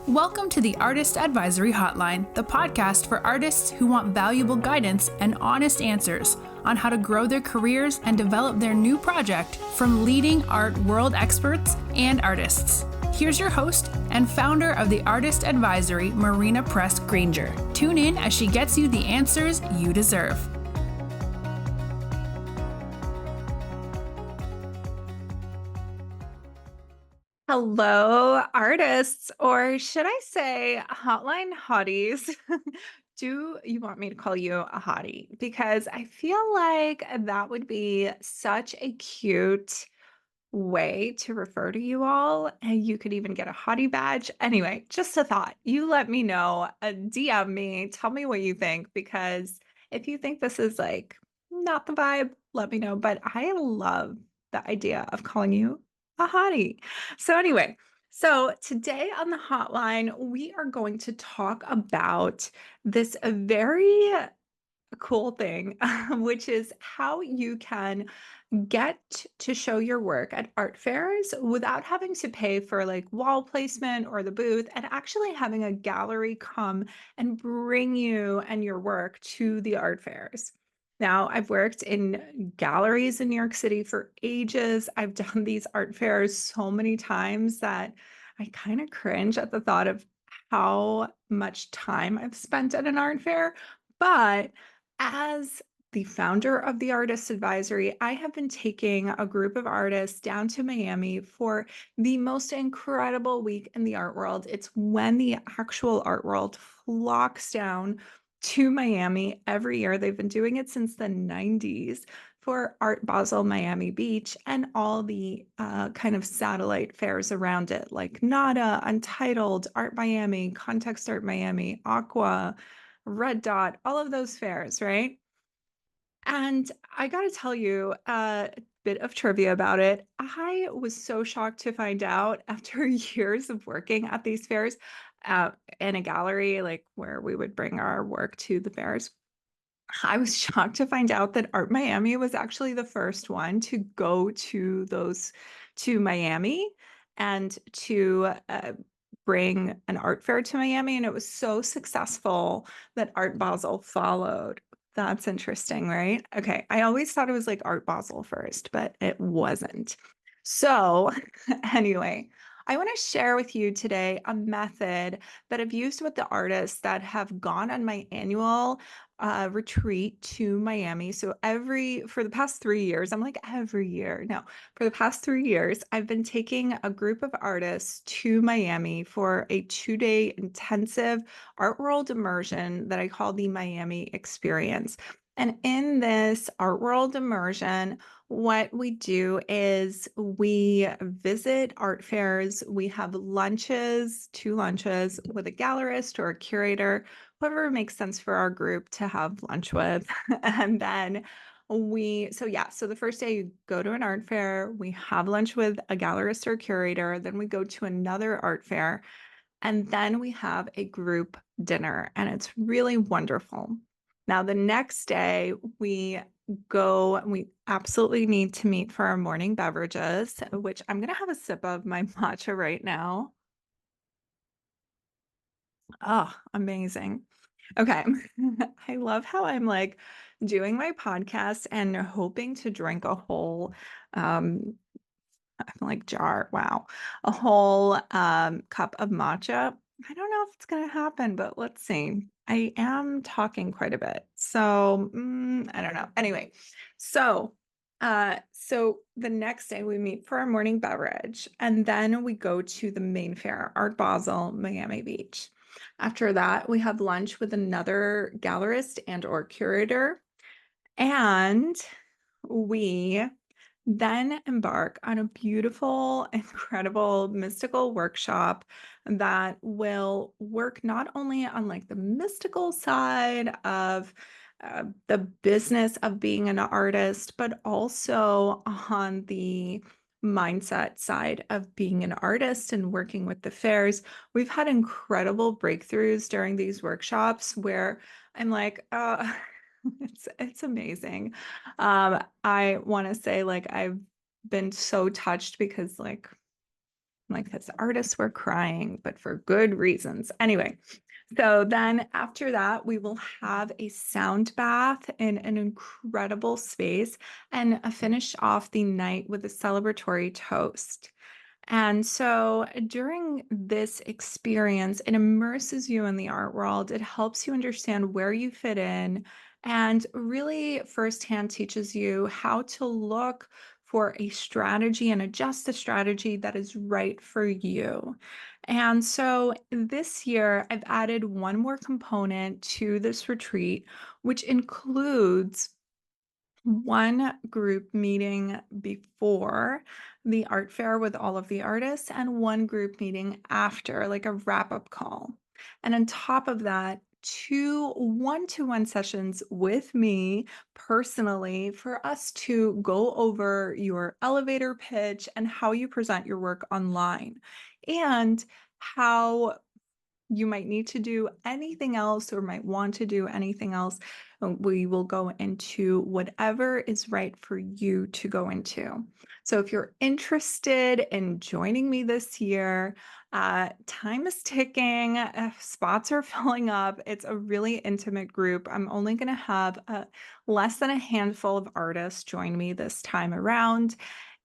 Welcome to the Artist Advisory Hotline, the podcast for artists who want valuable guidance and honest answers on how to grow their careers and develop their new project from leading art world experts and artists. Here's your host and founder of the Artist Advisory, Marina Granger. Tune in as she gets you the answers you deserve. Hello, artists, or should I say hotline hotties? Do you want me to call you a hottie? Because I feel like that would be such a cute way to refer to you all. And you could even get a hottie badge. Anyway, just a thought. You let me know, DM me, tell me what you think, because if you think this is like not the vibe, let me know. But I love the idea of calling you a hottie. So, anyway, so today on the hotline, we are going to talk about this very cool thing, which is how you can get to show your work at art fairs without having to pay for like wall placement or the booth, and actually having a gallery come and bring you and your work to the art fairs. Now, I've worked in galleries in New York City for ages. I've done these art fairs so many times that I kind of cringe at the thought of how much time I've spent at an art fair. But as the founder of the Artist Advisory, I have been taking a group of artists down to Miami for the most incredible week in the art world. It's when the actual art world flocks down to Miami every year. They've been doing it since the 90s for Art Basel Miami Beach and all the kind of satellite fairs around it, like NADA, Untitled, Art Miami, Context Art Miami, Aqua, Red Dot, all of those fairs, right? And I got to tell you a bit of trivia about it. I was so shocked to find out after years of working at these fairs, uh, in a gallery, like where we would bring our work to the fairs. I was shocked to find out that Art Miami was actually the first one to go to those to Miami and to bring an art fair to Miami. And it was so successful that Art Basel followed. That's interesting, right? Okay. I always thought it was like Art Basel first, but it wasn't. So, anyway, I want to share with you today a method that I've used with the artists that have gone on my annual retreat to Miami. So for the past 3 years, I'm like every year. No, for the past 3 years, I've been taking a group of artists to Miami for a 2-day intensive art world immersion that I call the Miami Experience. And in this art world immersion, what we do is we visit art fairs. We have lunches, 2 lunches with a gallerist or a curator, whoever makes sense for our group to have lunch with. And then so the first day you go to an art fair, we have lunch with a gallerist or curator, then we go to another art fair, and then we have a group dinner, and it's really wonderful. Now, the next day, we absolutely need to meet for our morning beverages, which I'm going to have a sip of my matcha right now. Oh, amazing. Okay. I love how I'm like doing my podcast and hoping to drink a whole um I'm like jar, wow, a whole cup of matcha. I don't know if it's gonna happen, but let's see. I am talking quite a bit. So I don't know. Anyway, so the next day we meet for our morning beverage, and then we go to the main fair, Art Basel, Miami Beach. After that, we have lunch with another gallerist and or curator, and we then embark on a beautiful, incredible mystical workshop that will work not only on like the mystical side of the business of being an artist, but also on the mindset side of being an artist and working with the fairs. We've had incredible breakthroughs during these workshops where I'm like, it's amazing. I want to say like I've been so touched because like Like this artists were crying, but for good reasons. Anyway, so then after that, we will have a sound bath in an incredible space and finish off the night with a celebratory toast. And so during this experience, it immerses you in the art world. It helps you understand where you fit in and really firsthand teaches you how to look for a strategy and adjust the strategy that is right for you. And so this year, I've added one more component to this retreat, which includes one group meeting before the art fair with all of the artists and one group meeting after, like a wrap up call. And on top of that, two one-to-one sessions with me personally for us to go over your elevator pitch and how you present your work online and how you might need to do anything else or might want to do anything else. We will go into whatever is right for you to go into. So if you're interested in joining me this year, time is ticking, spots are filling up. It's a really intimate group. I'm only going to have less than a handful of artists join me this time around.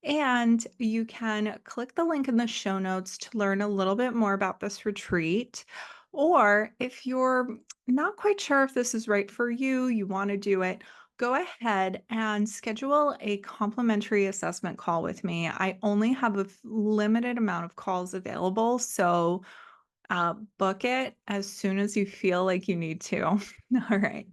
And you can click the link in the show notes to learn a little bit more about this retreat. Or if you're not quite sure if this is right for you, you want to do it, go ahead and schedule a complimentary assessment call with me. I only have a limited amount of calls available, so book it as soon as you feel like you need to. All right.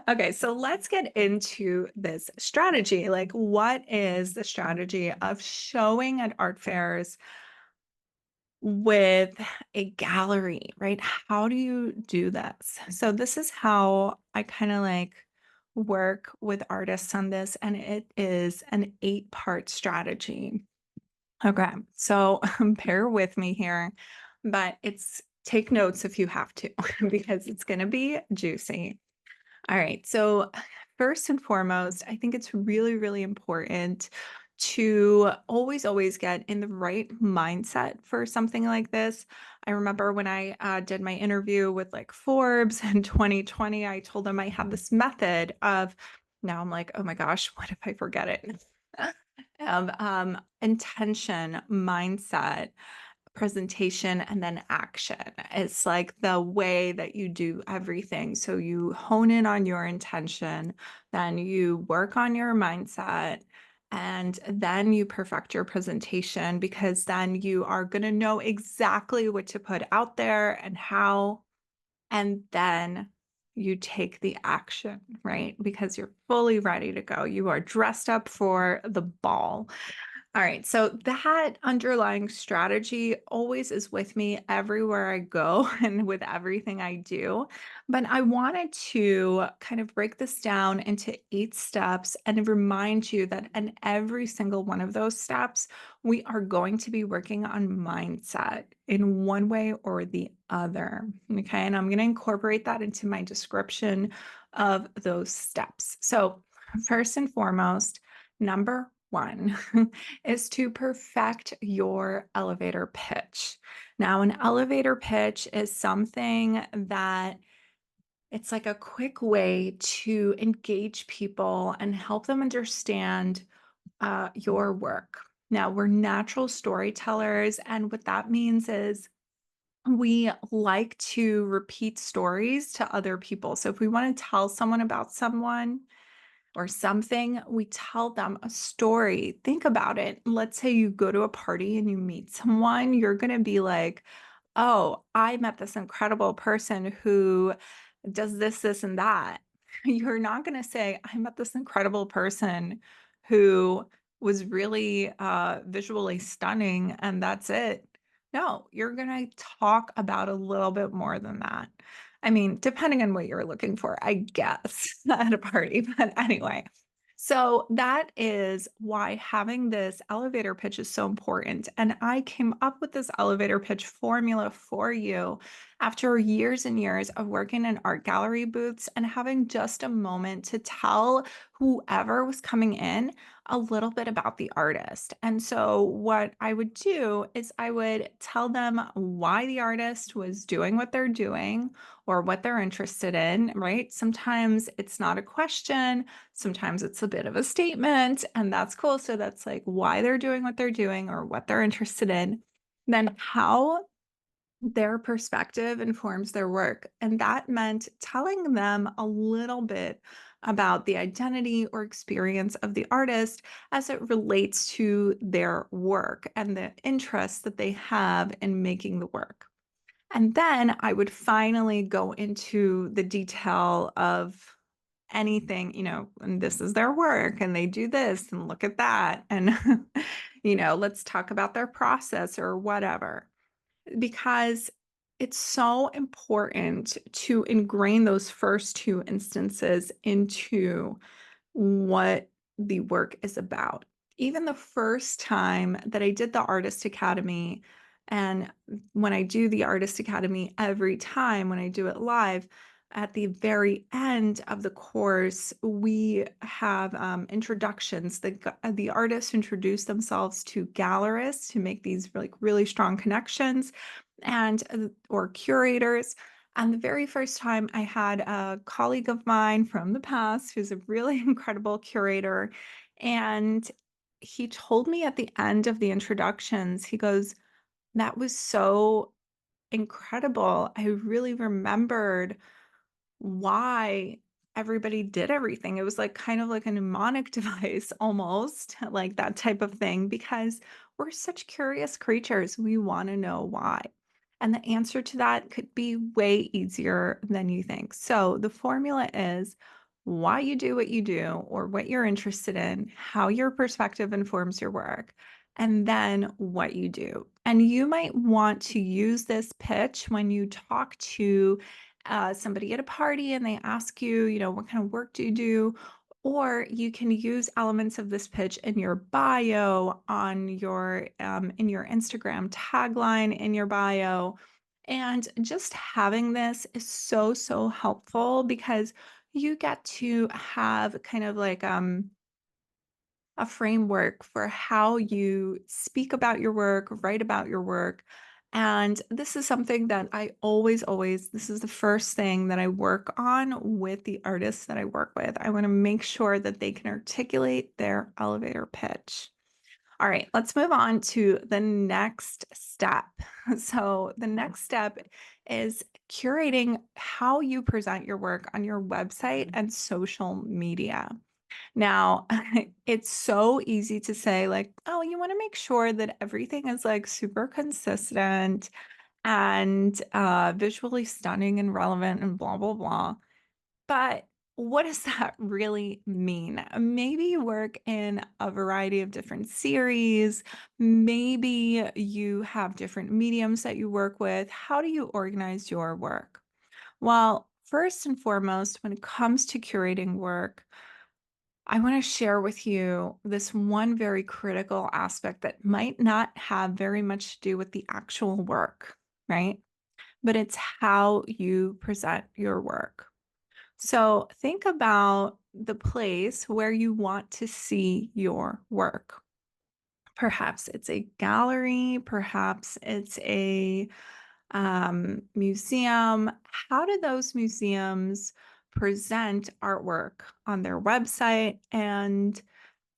Okay, so let's get into this strategy. Like, what is the strategy of showing at art fairs with a gallery, right? How do you do this? So, this is how I kind of like work with artists on this, and it is an 8-part strategy. Okay, so bear with me here, but it's take notes if you have to, because it's going to be juicy. All right. So, first and foremost, I think it's really, really important to always get in the right mindset for something like this. I remember when I did my interview with like Forbes in 2020, I told them I had this method of, now I'm like, oh my gosh, what if I forget it? Of intention, mindset, presentation, and then action. It's like the way that you do everything. So you hone in on your intention, then you work on your mindset, and then you perfect your presentation because then you are going to know exactly what to put out there and how, and then you take the action, right? Because you're fully ready to go. You are dressed up for the ball. All right. So that underlying strategy always is with me everywhere I go and with everything I do. But I wanted to kind of break this down into 8 steps and remind you that in every single one of those steps, we are going to be working on mindset in one way or the other. Okay. And I'm going to incorporate that into my description of those steps. So, first and foremost, number one is to perfect your elevator pitch. Now, an elevator pitch is something that it's like a quick way to engage people and help them understand your work. Now, we're natural storytellers, and what that means is we like to repeat stories to other people. So, if we want to tell someone about someone, or something, we tell them a story. Think about it. Let's say you go to a party and you meet someone, you're going to be like, oh, I met this incredible person who does this, this, and that. You're not going to say, I met this incredible person who was really visually stunning and that's it. No, you're going to talk about a little bit more than that. I mean, depending on what you're looking for, I guess, at a party. But anyway, so that is why having this elevator pitch is so important. And I came up with this elevator pitch formula for you after years and years of working in art gallery booths and having just a moment to tell whoever was coming in a little bit about the artist. And so, what I would do is I would tell them why the artist was doing what they're doing or what they're interested in, right? Sometimes it's not a question, sometimes it's a bit of a statement, and that's cool. So, that's like why they're doing what they're doing or what they're interested in. Then, how their perspective informs their work. And that meant telling them a little bit about the identity or experience of the artist as it relates to their work and the interests that they have in making the work. And then I would finally go into the detail of anything, and this is their work and they do this and look at that. And, let's talk about their process or whatever, because it's so important to ingrain those first two instances into what the work is about. Even the first time that I did the Artist Academy, and when I do the Artist Academy every time when I do it live, at the very end of the course, we have introductions. The artists introduce themselves to gallerists to make these really strong connections, and or curators. And the very first time I had a colleague of mine from the past who's a really incredible curator. And he told me at the end of the introductions, he goes, "That was so incredible. I really remembered why everybody did everything." It was like kind of like a mnemonic device almost, like that type of thing, because we're such curious creatures. We want to know why. And the answer to that could be way easier than you think. So the formula is why you do what you do or what you're interested in, how your perspective informs your work, and then what you do. And you might want to use this pitch when you talk to somebody at a party and they ask you, what kind of work do you do? Or you can use elements of this pitch in your bio, on your in your Instagram tagline, in your bio. And just having this is so helpful because you get to have kind of like a framework for how you speak about your work, write about your work. And this is something that I always, this is the first thing that I work on with the artists that I work with. I want to make sure that they can articulate their elevator pitch. All right, let's move on to the next step. So, the next step is curating how you present your work on your website and social media. Now, it's so easy to say, like, oh, you want to make sure that everything is like super consistent and visually stunning and relevant and blah, blah, blah. But what does that really mean? Maybe you work in a variety of different series. Maybe you have different mediums that you work with. How do you organize your work? Well, first and foremost, when it comes to curating work, I want to share with you this one very critical aspect that might not have very much to do with the actual work, right? But it's how you present your work. So think about the place where you want to see your work. Perhaps it's a gallery, perhaps it's a museum. How do those museums present artwork on their website and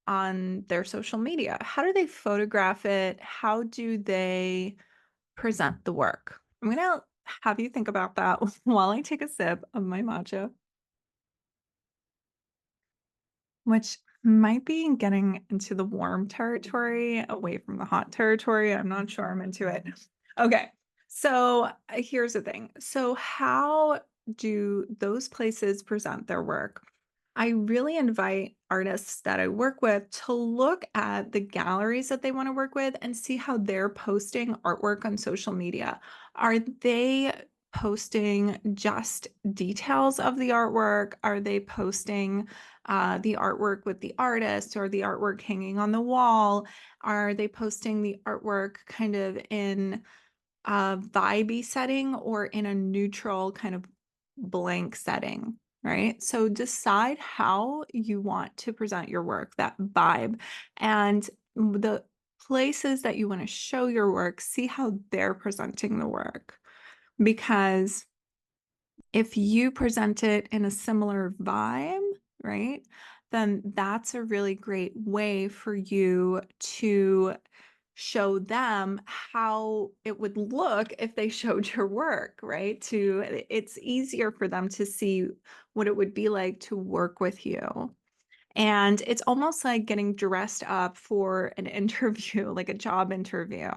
on their social media? How do they photograph it? How do they present the work? I'm going to have you think about that while I take a sip of my matcha, which might be getting into the warm territory away from the hot territory. I'm not sure I'm into it. Okay. So here's the thing. So, how do those places present their work? I really invite artists that I work with to look at the galleries that they want to work with and see how they're posting artwork on social media. Are they posting just details of the artwork? Are they posting the artwork with the artist or the artwork hanging on the wall? Are they posting the artwork kind of in a vibey setting or in a neutral kind of blank setting, right? So decide how you want to present your work, that vibe, and the places that you want to show your work, see how they're presenting the work. Because if you present it in a similar vibe, right, then that's a really great way for you to show them how it would look if they showed your work, right? It's easier for them to see what it would be like to work with you. And it's almost like getting dressed up for an interview, like a job interview.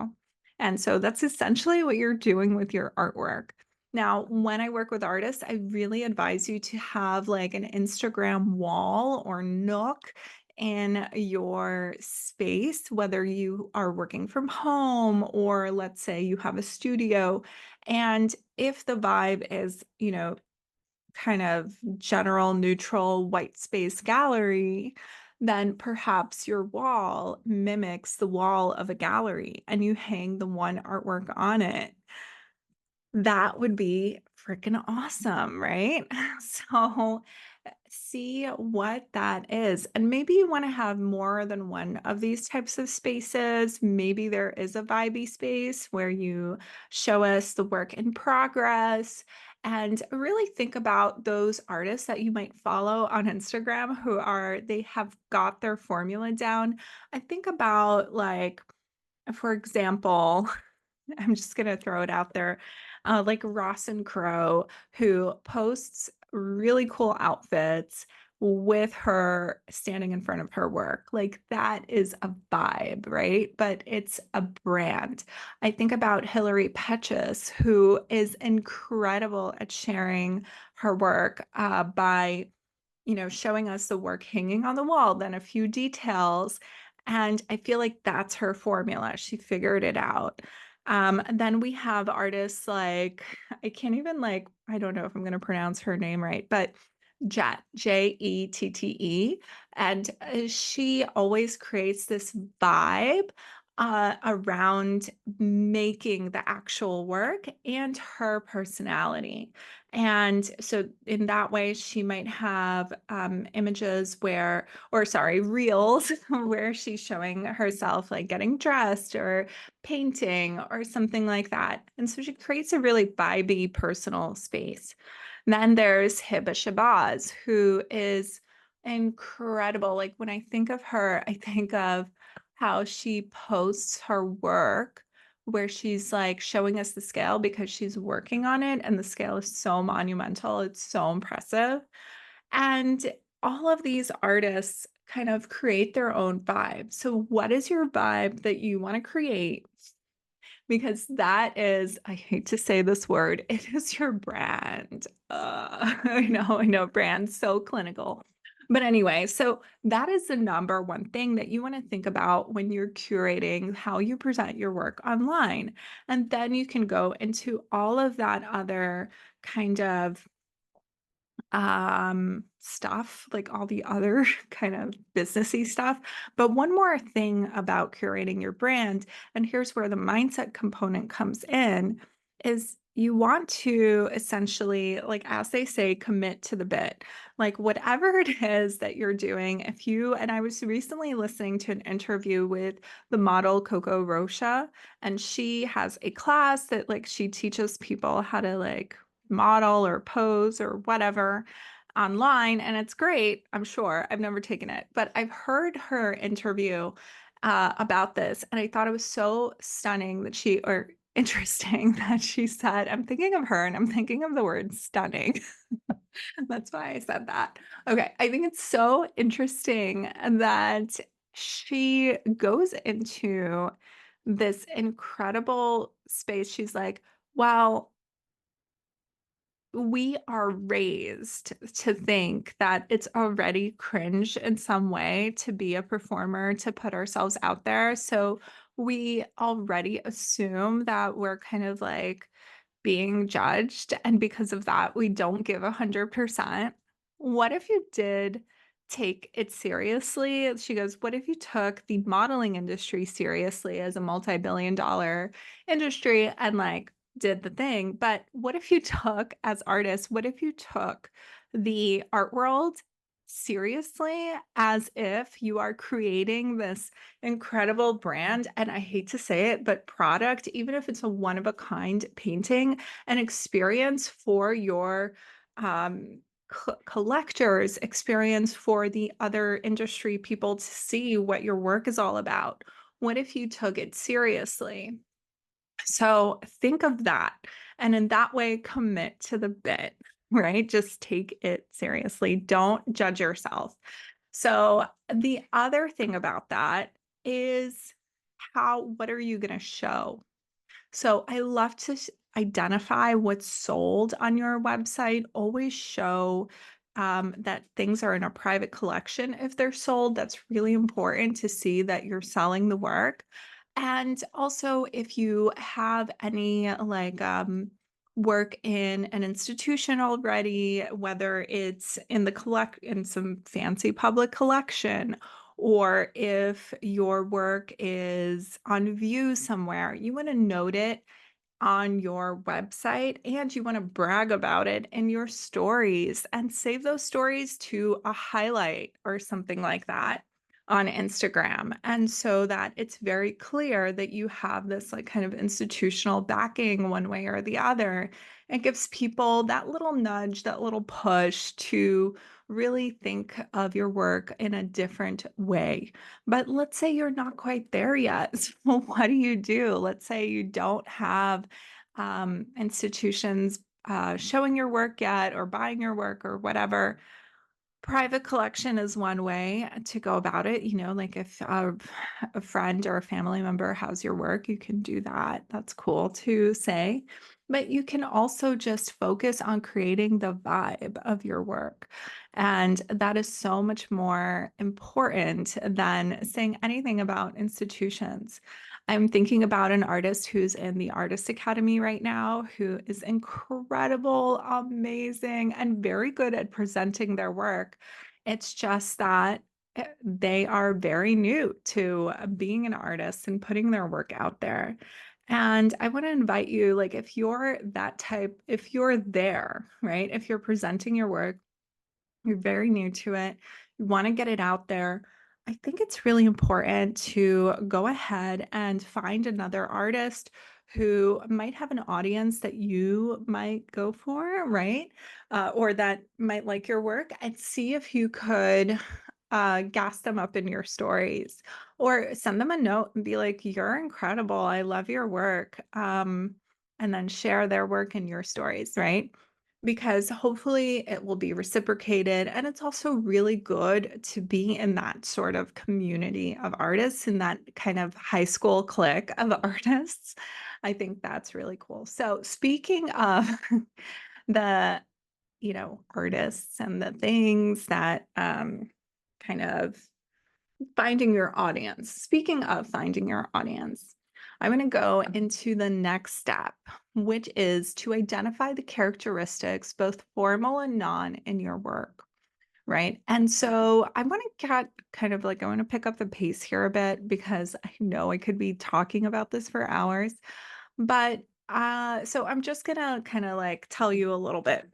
And so that's essentially what you're doing with your artwork. Now, when I work with artists, I really advise you to have like an Instagram wall or nook in your space, whether you are working from home or let's say you have a studio. And if the vibe is, kind of general neutral white space gallery, then perhaps your wall mimics the wall of a gallery and you hang the one artwork on it. That would be freaking awesome, right? So see what that is. And maybe you want to have more than one of these types of spaces. Maybe there is a vibey space where you show us the work in progress and really think about those artists that you might follow on Instagram they have got their formula down. I think about like, for example, I'm just gonna throw it out there, like Ross and Crow, who posts really cool outfits with her standing in front of her work. Like that is a vibe, right? But it's a brand. I think about Hillary Petches, who is incredible at sharing her work by showing us the work hanging on the wall, then a few details. And I feel like that's her formula. She figured it out. Then we have artists like, I can't even I don't know if I'm going to pronounce her name right, but Jet, Jette. And she always creates this vibe around making the actual work and her personality. And so in that way, she might have images or sorry, reels where she's showing herself like getting dressed or painting or something like that. And so she creates a really vibey personal space. Then there's Hiba Shabazz, who is incredible. Like when I think of her, I think of how she posts her work where she's like showing us the scale because she's working on it and the scale is so monumental. It's so impressive. And all of these artists kind of create their own vibe. So what is your vibe that you want to create? Because that is, I hate to say this word, it is your brand. I know, brand, so clinical. But anyway, so that is the number one thing that you want to think about when you're curating how you present your work online. And then you can go into all of that other kind of stuff, like all the other kind of businessy stuff. But one more thing about curating your brand, and here's where the mindset component comes in, is you want to essentially, like as they say, commit to the bit. Like whatever it is that you're doing, and I was recently listening to an interview with the model Coco Rocha, and she has a class that like she teaches people how to like model or pose or whatever online. And it's great, I'm sure. I've never taken it, but I've heard her interview about this. And I thought it was so stunning or interesting that she said, I'm thinking of her and I'm thinking of the word stunning. That's why I said that. Okay. I think it's so interesting that she goes into this incredible space. She's like, well, we are raised to think that it's already cringe in some way to be a performer, to put ourselves out there. So we already assume that we're kind of like being judged. And because of that, we don't give 100%. What if you did take it seriously? She goes, what if you took the modeling industry seriously as a multi-billion-dollar industry and like did the thing? But what if you took, as artists, what if you took the art world seriously as if you are creating this incredible brand. And I hate to say it, but product, even if it's a one of a kind painting, an experience for your collectors, experience for the other industry people to see what your work is all about. What if you took it seriously? So think of that. And in that way, commit to the bit, right? Just take it seriously. Don't judge yourself. So the other thing about that is what are you going to show? So I love to identify what's sold on your website. Always show that things are in a private collection if they're sold. That's really important to see that you're selling the work. And also, if you have any work in an institution already, whether it's in the in some fancy public collection, or if your work is on view somewhere, you want to note it on your website and you want to brag about it in your stories and save those stories to a highlight or something like that on Instagram. And so that it's very clear that you have this like kind of institutional backing one way or the other. It gives people that little nudge, that little push to really think of your work in a different way. But let's say you're not quite there yet. So what do you do? Let's say you don't have institutions showing your work yet or buying your work or whatever. Private collection is one way to go about it. You know, like if a friend or a family member has your work, you can do that. That's cool to say. But you can also just focus on creating the vibe of your work. And that is so much more important than saying anything about institutions. I'm thinking about an artist who's in the Artist Academy right now, who is incredible, amazing, and very good at presenting their work. It's just that they are very new to being an artist and putting their work out there. And I want to invite you, like, if you're that type, if you're there, right? If you're presenting your work, you're very new to it, you want to get it out there. I think it's really important to go ahead and find another artist who might have an audience that you might go for, right? Or that might like your work, and see if you could gas them up in your stories or send them a note and be like, "You're incredible. I love your work." And then share their work in your stories, right? Because hopefully it will be reciprocated. And it's also really good to be in that sort of community of artists, in that kind of high school clique of artists. I think that's really cool. So speaking of the, artists and the things that kind of finding your audience. Speaking of finding your audience, I'm going to go into the next step, which is to identify the characteristics, both formal and non, in your work. Right. And so I want to get kind of like, I want to pick up the pace here a bit because I know I could be talking about this for hours. But so I'm just gonna kind of like tell you a little bit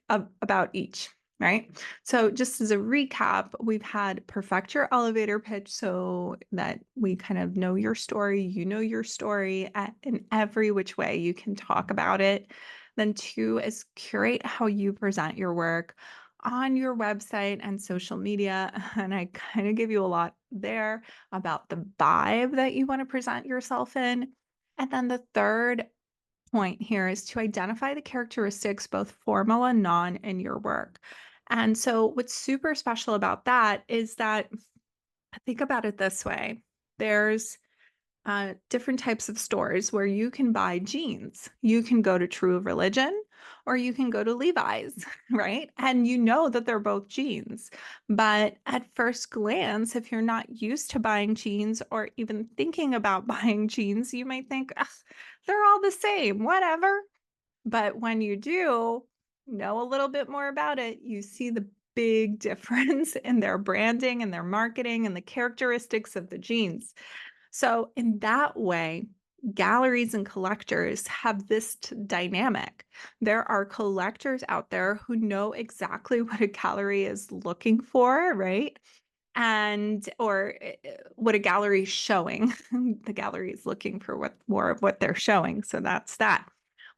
about each, right? So just as a recap, we've had perfect your elevator pitch so that we kind of know your story, you know your story in every which way you can talk about it. Then two is curate how you present your work on your website and social media. And I kind of give you a lot there about the vibe that you want to present yourself in. And then the third point here is to identify the characteristics, both formal and non, in your work. And so, what's super special about that is that, think about it this way: there's different types of stores where you can buy jeans. You can go to True Religion or you can go to Levi's, right? And you know that they're both jeans. But at first glance, if you're not used to buying jeans or even thinking about buying jeans, you might think, "Ugh, they're all the same, whatever." But when you do know a little bit more about it, you see the big difference in their branding and their marketing and the characteristics of the jeans. So in that way, galleries and collectors have this dynamic. There are collectors out there who know exactly what a gallery is looking for, right? And or what a gallery is showing. The gallery is looking for what more of what they're showing, so that's that.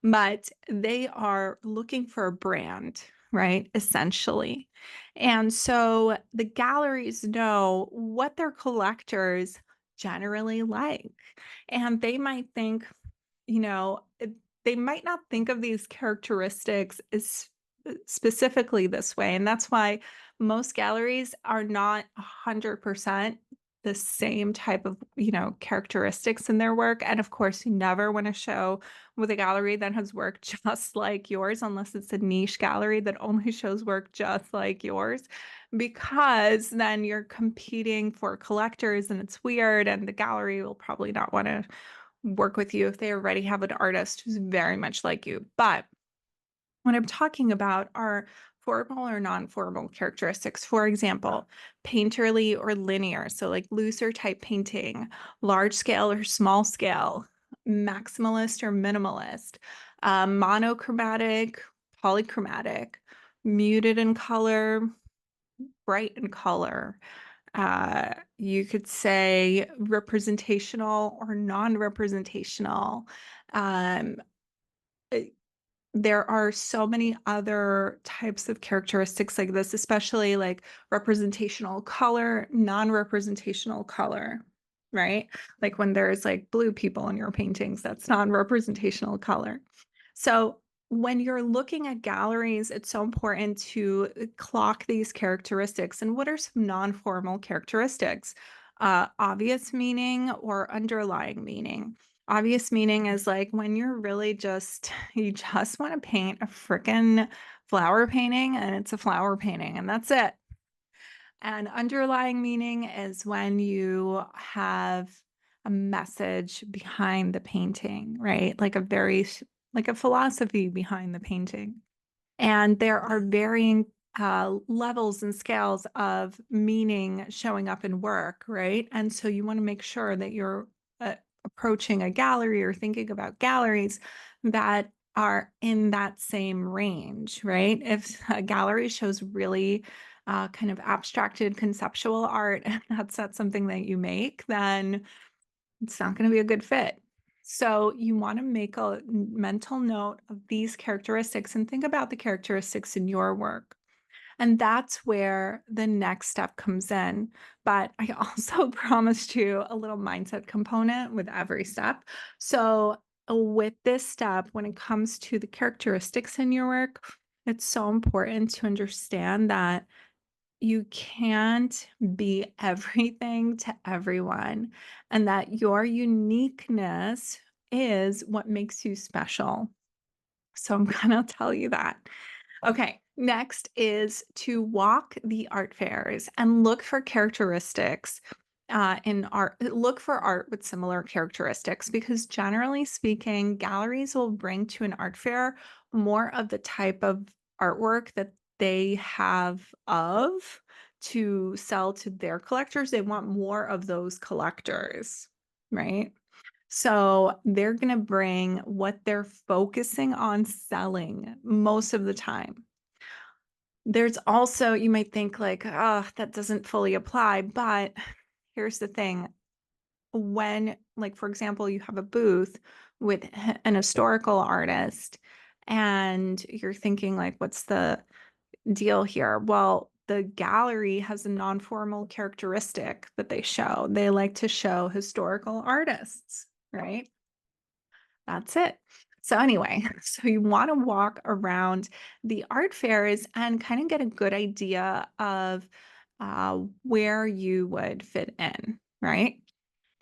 But they are looking for a brand, right? Essentially. And so the galleries know what their collectors generally like. And they might think, you know, they might not think of these characteristics as specifically this way. And that's why most galleries are not 100% the same type of, characteristics in their work. And of course, you never want to show with a gallery that has work just like yours, unless it's a niche gallery that only shows work just like yours, because then you're competing for collectors and it's weird. And the gallery will probably not want to work with you if they already have an artist who's very much like you. But what I'm talking about are formal or non-formal characteristics. For example, painterly or linear, so like looser type painting, large scale or small scale, maximalist or minimalist, monochromatic, polychromatic, muted in color, bright in color. You could say representational or non-representational. Um, there are so many other types of characteristics like this, especially like representational color, non-representational color, right? Like when there's like blue people in your paintings, that's non-representational color. So when you're looking at galleries, it's so important to clock these characteristics. And what are some non-formal characteristics? Obvious meaning or underlying meaning. Obvious meaning is like when you're really just, you just want to paint a freaking flower painting and it's a flower painting and that's it. And underlying meaning is when you have a message behind the painting, right? Like a philosophy behind the painting. And there are varying levels and scales of meaning showing up in work, right? And so you want to make sure that you're approaching a gallery or thinking about galleries that are in that same range, right? If a gallery shows really kind of abstracted conceptual art and that's not something that you make, then it's not going to be a good fit. So you want to make a mental note of these characteristics and think about the characteristics in your work. And that's where the next step comes in. But I also promised you a little mindset component with every step. So with this step, when it comes to the characteristics in your work, it's so important to understand that you can't be everything to everyone, and that your uniqueness is what makes you special. So I'm going to tell you that. Okay, next is to walk the art fairs and look for characteristics in art. Look for art with similar characteristics because generally speaking, galleries will bring to an art fair more of the type of artwork that they have of to sell to their collectors. They want more of those collectors, right? So they're going to bring what they're focusing on selling most of the time. There's also, you might think like, oh, that doesn't fully apply. But here's the thing. When, like, for example, you have a booth with an historical artist and you're thinking like, what's the deal here? Well, the gallery has a non-formal characteristic that they show. They like to show historical artists, right? That's it. So anyway, so you want to walk around the art fairs and kind of get a good idea of where you would fit in, right?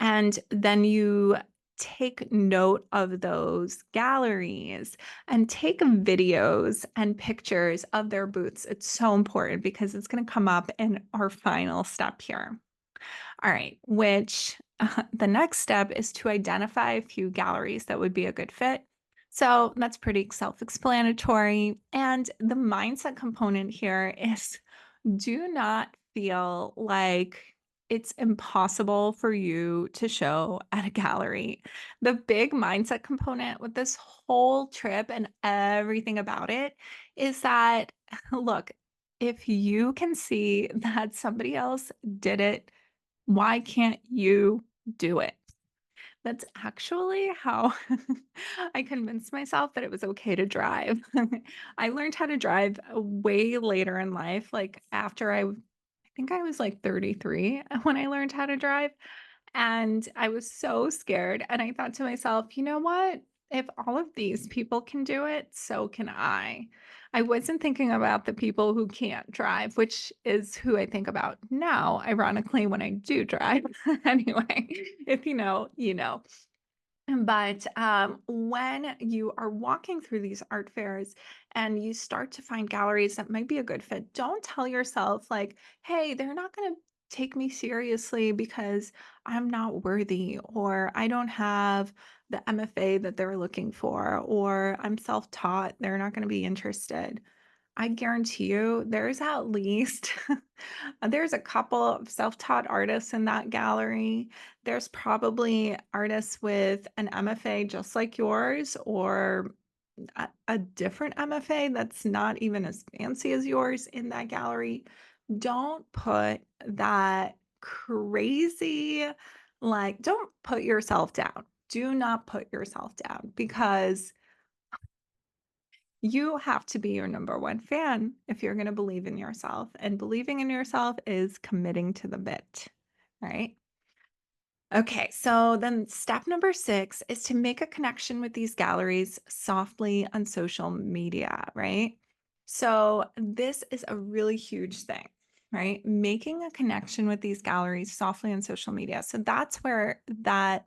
And then you take note of those galleries and take videos and pictures of their booths. It's so important because it's going to come up in our final step here. All right, which the next step is to identify a few galleries that would be a good fit. So that's pretty self-explanatory. And the mindset component here is do not feel like it's impossible for you to show at a gallery. The big mindset component with this whole trip and everything about it is that, look, if you can see that somebody else did it, why can't you do it? That's actually how I convinced myself that it was okay to drive. I learned how to drive way later in life, like after I think I was like 33 when I learned how to drive. And I was so scared. And I thought to myself, you know what? If all of these people can do it, so can I. I wasn't thinking about the people who can't drive, which is who I think about now, ironically, when I do drive. Anyway, if you know, you know. But when you are walking through these art fairs and you start to find galleries that might be a good fit, don't tell yourself, like, hey, they're not going to take me seriously because I'm not worthy, or I don't have the MFA that they're looking for, or I'm self taught. They're not going to be interested. I guarantee you there's at least there's a couple of self-taught artists in that gallery. There's probably artists with an MFA just like yours, or a different MFA that's not even as fancy as yours in that gallery. Don't put that crazy, like, don't put yourself down. Do not put yourself down, because you have to be your number one fan if you're going to believe in yourself. And believing in yourself is committing to the bit, right? Okay, so then step number 6 is to make a connection with these galleries softly on social media, right? So this is a really huge thing, right? Making a connection with these galleries softly on social media. So that's where that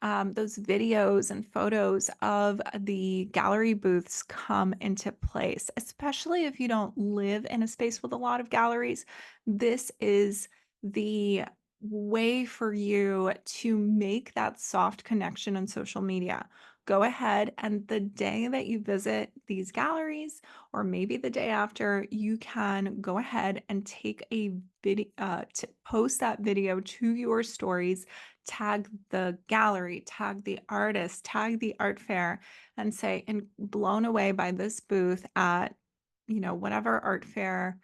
those videos and photos of the gallery booths come into place, especially if you don't live in a space with a lot of galleries. This is the way for you to make that soft connection on social media. Go ahead, and the day that you visit these galleries, or maybe the day after, you can go ahead and take a video, to post that video to your stories, tag the gallery, tag the artist, tag the art fair, and say, and blown away by this booth at, whatever art fair,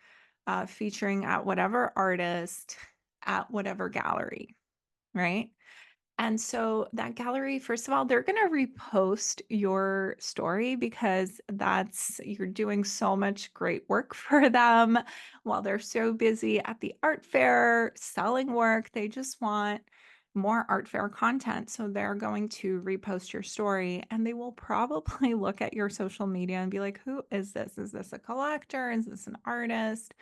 featuring at whatever artist at whatever gallery, right? And so that gallery, first of all, they're going to repost your story because you're doing so much great work for them while they're so busy at the art fair selling work. They just want more art fair content. So they're going to repost your story, and they will probably look at your social media and be like, who is this? Is this a collector? Is this an artist?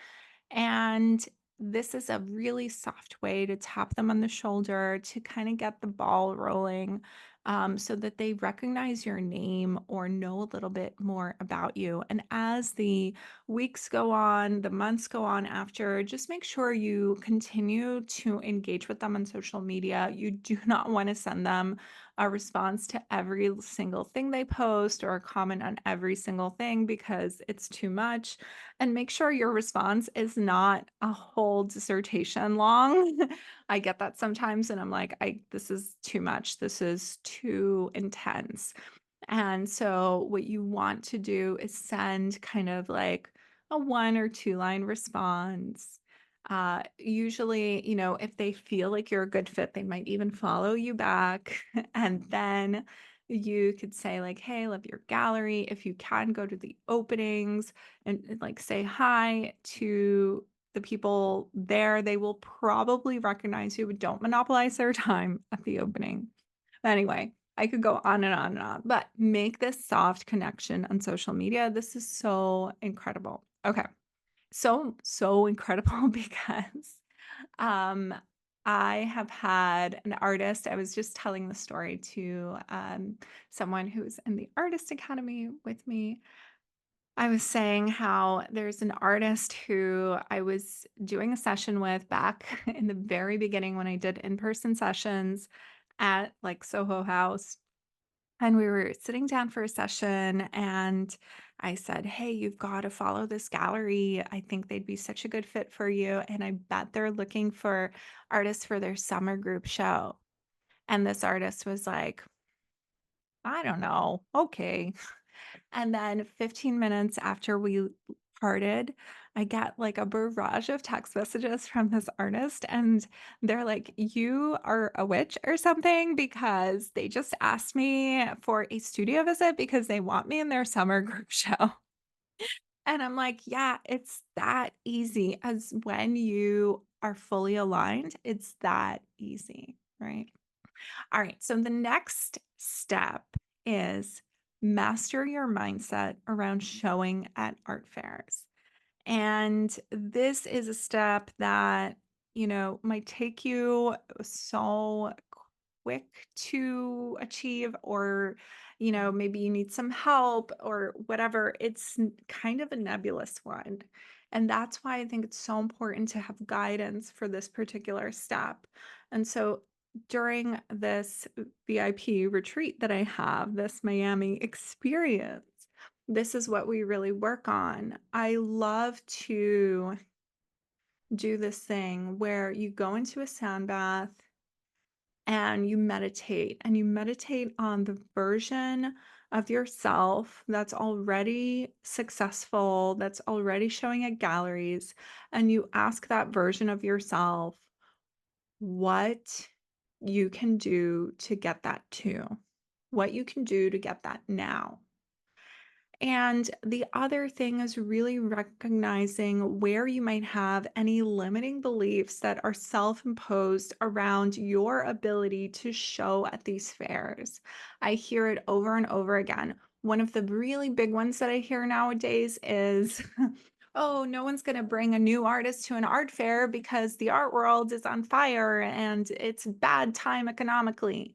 And this is a really soft way to tap them on the shoulder to kind of get the ball rolling, so that they recognize your name or know a little bit more about you. And as the weeks go on, the months go on after, just make sure you continue to engage with them on social media. You do not want to send them a response to every single thing they post or a comment on every single thing, because it's too much. And make sure your response is not a whole dissertation long. I get that sometimes, and I'm like, this is too much. This is too intense. And so what you want to do is send kind of like a 1 or 2 line response. Usually, if they feel like you're a good fit, they might even follow you back. And then you could say, like, hey, love your gallery. If you can, go to the openings and like say hi to the people there. They will probably recognize you, but don't monopolize their time at the opening. Anyway, I could go on and on and on, but make this soft connection on social media. This is so incredible. Okay. So incredible because um I have had an artist. I was just telling the story to someone who's in the Artist Academy with me. I was saying how there's an artist who I was doing a session with back in the very beginning when I did in person sessions at like Soho House. And we were sitting down for a session, and I said, "Hey, you've got to follow this gallery. I think they'd be such a good fit for you. And I bet they're looking for artists for their summer group show." And this artist was like, "I don't know. Okay." And then 15 minutes after we parted, I get like a barrage of text messages from this artist, and they're like, "You are a witch or something because they just asked me for a studio visit because they want me in their summer group show." And I'm like, "Yeah, it's that easy as when you are fully aligned, it's that easy, right?" All right. So the next step is master your mindset around showing at art fairs. And this is a step that, might take you so quick to achieve, or, maybe you need some help or whatever. It's kind of a nebulous one. And that's why I think it's so important to have guidance for this particular step. And so during this VIP retreat that I have, this Miami experience, this is what we really work on. I love to do this thing where you go into a sound bath and you meditate on the version of yourself that's already successful, that's already showing at galleries, and you ask that version of yourself what you can do to get that too, what you can do to get that now. And the other thing is really recognizing where you might have any limiting beliefs that are self imposed around your ability to show at these fairs. I hear it over and over again. One of the really big ones that I hear nowadays is, "Oh, no one's going to bring a new artist to an art fair because the art world is on fire and it's bad time economically."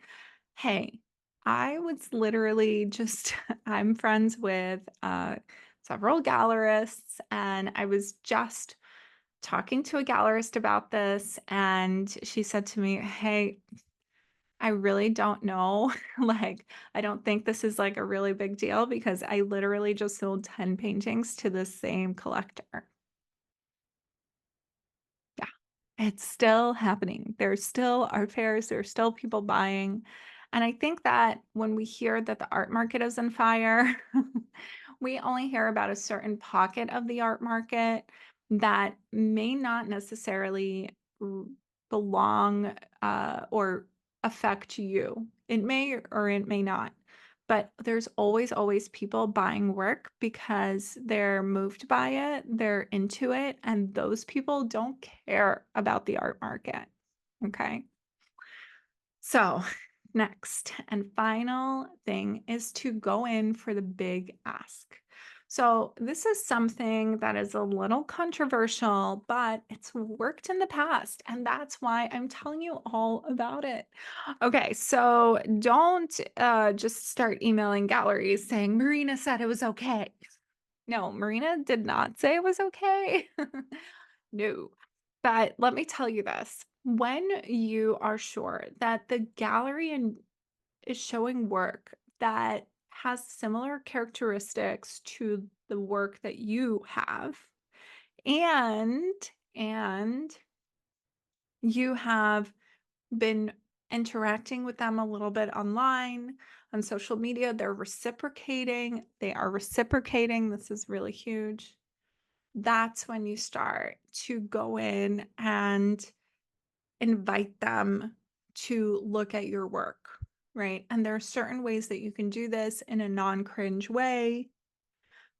Hey, I was literally just I'm friends with, several gallerists, and I was just talking to a gallerist about this, and she said to me, "Hey, I really don't know, like, I don't think this is, like, a really big deal because I literally just sold 10 paintings to the same collector." Yeah, it's still happening. There's still art fairs, there's still people buying. And I think that when we hear that the art market is on fire, we only hear about a certain pocket of the art market that may not necessarily r- belong or affect you. It may or it may not. But there's always, always people buying work because they're moved by it, they're into it, and those people don't care about the art market. Okay. So, next and final thing is to go in for the big ask. So, this is something that is a little controversial, but it's worked in the past. And that's why I'm telling you all about it. Okay. So, don't just start emailing galleries saying, "Marina said it was okay." No, Marina did not say it was okay. No. But let me tell you this. When you are sure that the gallery is showing work that has similar characteristics to the work that you have, and and you have been interacting with them a little bit online on social media, they're reciprocating, they are reciprocating, this is really huge. That's when you start to go in and invite them to look at your work, right? And there are certain ways that you can do this in a non cringe way.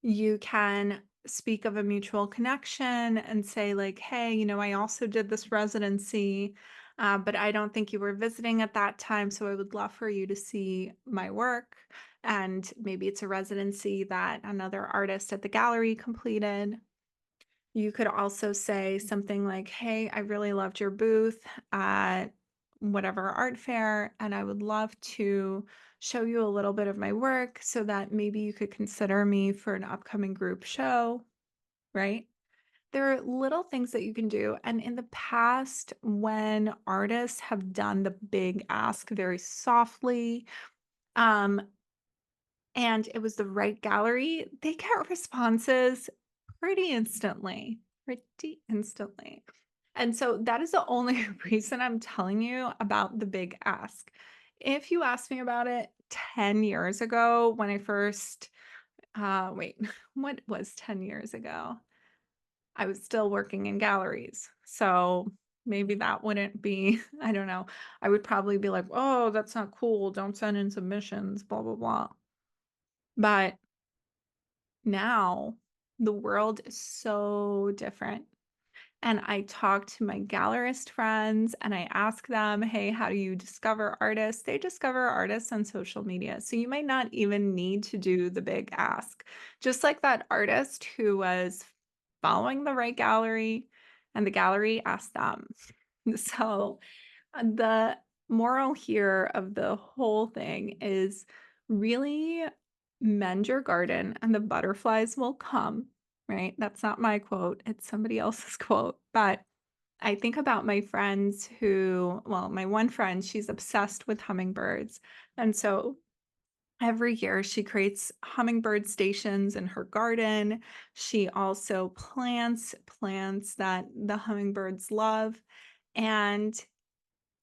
You can speak of a mutual connection and say, like, "Hey, I also did this residency, but I don't think you were visiting at that time. So I would love for you to see my work." And maybe it's a residency that another artist at the gallery completed. You could also say something like, "Hey, I really loved your booth at whatever art fair, and I would love to show you a little bit of my work so that maybe you could consider me for an upcoming group show," right? There are little things that you can do. And in the past, when artists have done the big ask very softly, and it was the right gallery, they get responses pretty instantly, pretty instantly. And so that is the only reason I'm telling you about the big ask. If you asked me about it 10 years ago when I first, wait, what was 10 years ago? I was still working in galleries. So maybe that wouldn't be, I don't know. I would probably be like, oh, that's not cool. Don't send in submissions, blah, blah, blah. But now the world is so different. And I talk to my gallerist friends and I ask them, hey, how do you discover artists? They discover artists on social media. So you might not even need to do the big ask. Just like that artist who was following the right gallery and the gallery asked them. So the moral here of the whole thing is really mend your garden and the butterflies will come, right? That's not my quote, it's somebody else's quote. But I think about my friends who, well, my one friend, she's obsessed with hummingbirds. And so every year she creates hummingbird stations in her garden. She also plants plants that the hummingbirds love. And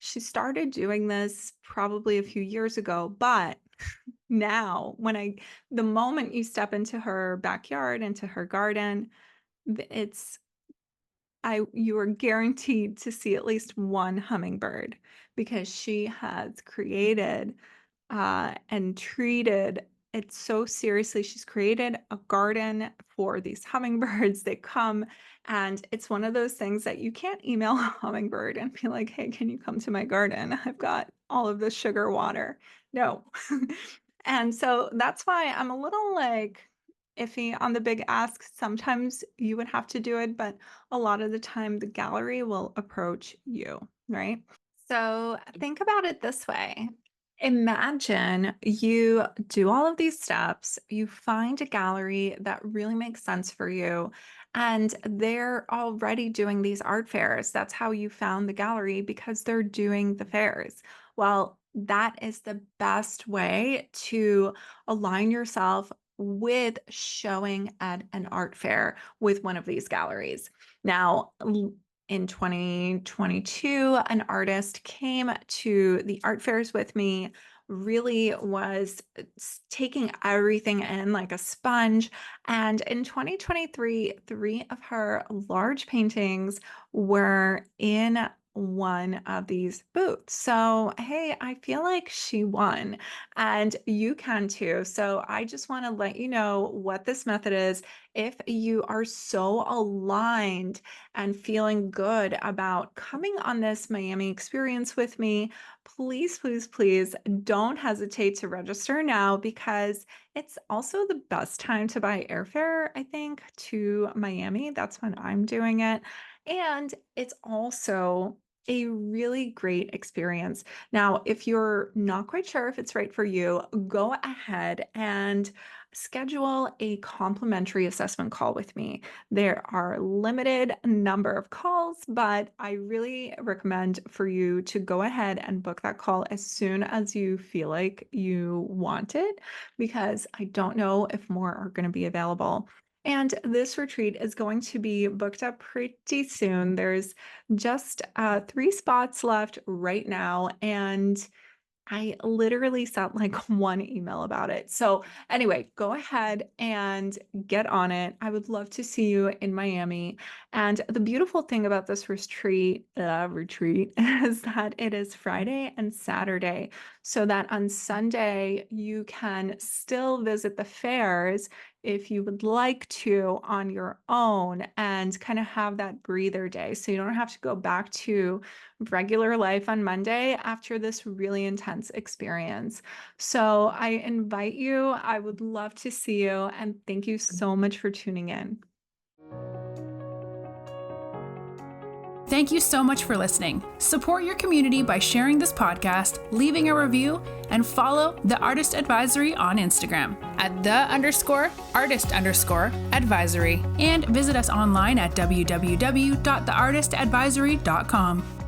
she started doing this probably a few years ago, but now the moment you step into her backyard, into her garden, it's you are guaranteed to see at least one hummingbird because she has created and treated it so seriously. She's created a garden for these hummingbirds. They come, and it's one of those things that you can't email a hummingbird and be like, hey, can you come to my garden? I've got all of this sugar water. No. And so that's why I'm a little like iffy on the big ask. Sometimes you would have to do it, but a lot of the time the gallery will approach you, right? So think about it this way. Imagine you do all of these steps, you find a gallery that really makes sense for you, and they're already doing these art fairs. That's how you found the gallery because they're doing the fairs. Well, that is the best way to align yourself with showing at an art fair with one of these galleries. Now, in 2022, an artist came to the art fairs with me, really was taking everything in like a sponge. And in 2023, three of her large paintings were in one of these booths. So, hey, I feel like she won and you can too. So, I just want to let you know what this method is. If you are so aligned and feeling good about coming on this Miami experience with me, please, please, please don't hesitate to register now because it's also the best time to buy airfare, I think, to Miami. That's when I'm doing it. And it's also a really great experience. Now, if you're not quite sure if it's right for you, go ahead and schedule a complimentary assessment call with me. There are limited number of calls, but I really recommend for you to go ahead and book that call as soon as you feel like you want it, because I don't know if more are going to be available. And this retreat is going to be booked up pretty soon. There's just 3 spots left right now. And I literally sent like one email about it. So anyway, go ahead and get on it. I would love to see you in Miami. And the beautiful thing about this retreat is that it is Friday and Saturday, so that on Sunday you can still visit the fairs if you would like to on your own and kind of have that breather day. So you don't have to go back to regular life on Monday after this really intense experience. So I invite you. I would love to see you. And thank you so much for tuning in. Thank you so much for listening. Support your community by sharing this podcast, leaving a review, and follow The Artist Advisory on Instagram at @the_artist_advisory, and visit us online at www.theartistadvisory.com.